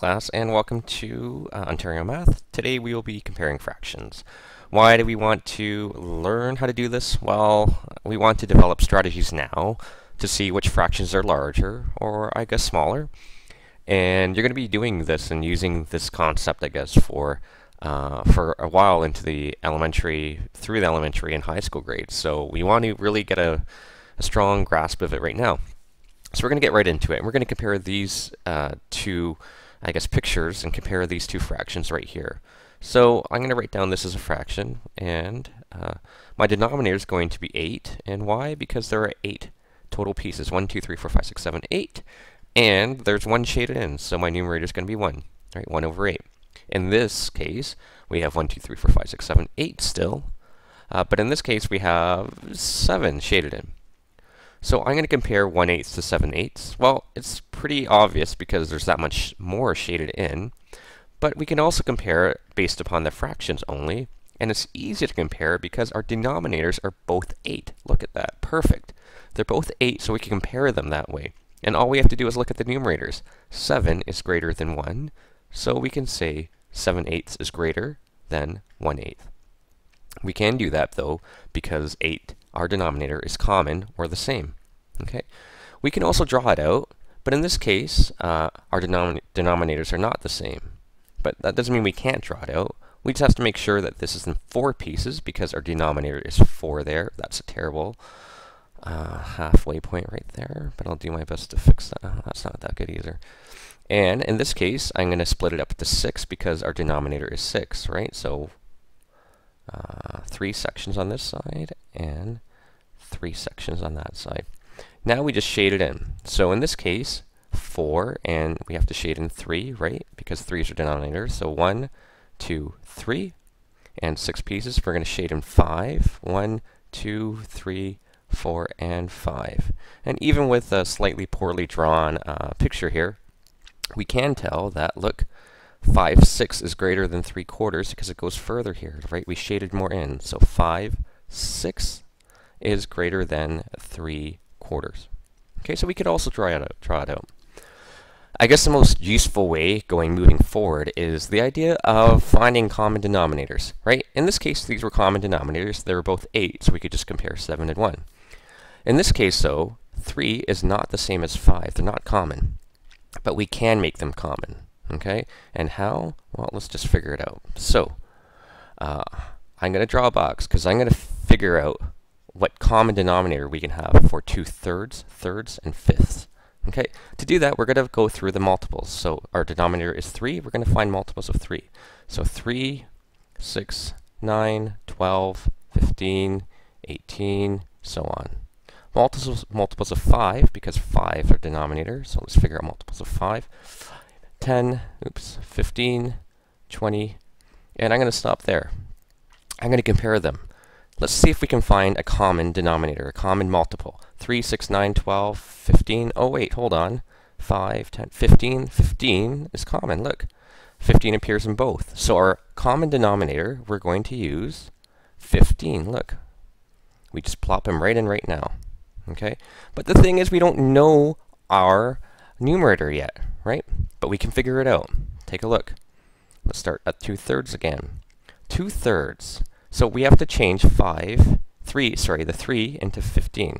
class, and welcome to Ontario Math. Today we will be comparing fractions. Why do we want to learn how to do this? Well, we want to develop strategies now to see which fractions are larger, or I guess smaller. And you're going to be doing this and using this concept, I guess, for a while into the elementary, through the elementary and high school grades. So we want to really get a strong grasp of it right now. So we're going to get right into it. And we're going to compare these two, I guess, pictures and compare these two fractions right here. So I'm going to write down this as a fraction, and my denominator is going to be 8. And why? Because there are 8 total pieces. 1, 2, 3, 4, 5, 6, 7, 8. And there's 1 shaded in, so my numerator is going to be 1. Right? 1 over 8. In this case, we have 1, 2, 3, 4, 5, 6, 7, 8 still. But in this case, we have 7 shaded in. So I'm going to compare 1/8 to 7/8. Well, it's pretty obvious because there's that much more shaded in. But we can also compare it based upon the fractions only. And it's easy to compare because our denominators are both 8. Look at that. Perfect. They're both 8, so we can compare them that way. And all we have to do is look at the numerators. 7 is greater than 1. So we can say 7/8 is greater than 1/8. We can do that, though, because 8, our denominator, is common or the same. Okay. We can also draw it out, but in this case, our denominators are not the same. But that doesn't mean we can't draw it out. We just have to make sure that this is in 4 pieces because our denominator is 4 there. That's a terrible halfway point right there, but I'll do my best to fix that. That's not that good either. And in this case, I'm going to split it up to 6 because our denominator is 6, right? So 3 sections on this side and 3 sections on that side. Now we just shade it in. So in this case, 4, and we have to shade in 3, right? Because 3 is our denominator. So 1, 2, 3, and 6 pieces. We're going to shade in 5. 1, 2, 3, 4, and 5. And even with a slightly poorly drawn picture here, we can tell that, look, 5/6 is greater than 3/4 because it goes further here, right? We shaded more in. So 5/6 is greater than 3/4. Okay, so we could also draw it out. I guess the most useful way moving forward is the idea of finding common denominators, right? In this case, these were common denominators. They were both 8, so we could just compare 7 and 1. In this case, though, 3 is not the same as 5. They're not common, but we can make them common. Okay, and how? Well, let's just figure it out. So, I'm going to draw a box because I'm going to figure out what common denominator we can have for 2/3, thirds, and fifths. Okay, to do that, we're going to go through the multiples. So our denominator is 3. We're going to find multiples of 3. So 3, 6, 9, 12, 15, 18, so on. Multiples of 5, because 5 are denominator. So let's figure out multiples of 5. 10, 15, 20, and I'm going to stop there. I'm going to compare them. Let's see if we can find a common denominator, a common multiple. 3, 6, 9, 12, 15. Oh, wait, hold on. 5, 10, 15. 15 is common. Look, 15 appears in both. So our common denominator, we're going to use 15. Look, we just plop him right in right now. Okay, but the thing is we don't know our numerator yet, right? But we can figure it out. Take a look. Let's start at 2/3 again. 2/3. So we have to change the 3 into 15.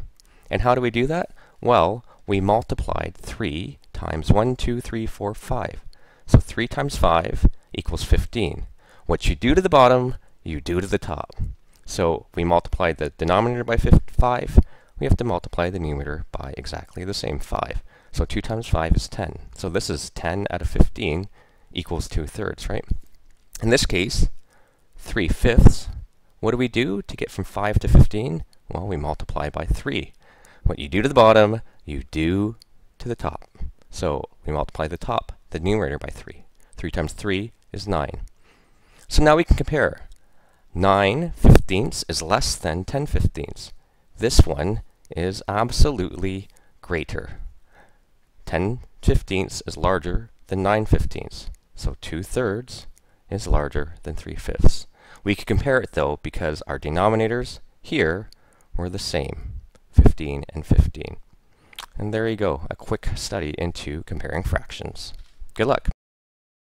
And how do we do that? Well, we multiplied 3 times 1, 2, 3, 4, 5. So 3 times 5 equals 15. What you do to the bottom, you do to the top. So we multiplied the denominator by 5. We have to multiply the numerator by exactly the same 5. So 2 times 5 is 10. So this is 10 out of 15 equals 2/3, right? In this case, 3/5. What do we do to get from 5 to 15? Well, we multiply by 3. What you do to the bottom, you do to the top. So we multiply the top, the numerator, by 3. 3 times 3 is 9. So now we can compare. 9/15 is less than 10/15. This one is absolutely greater. 10/15 is larger than 9/15. So 2/3 is larger than 3/5. We could compare it, though, because our denominators here were the same, 15 and 15. And there you go, a quick study into comparing fractions. Good luck.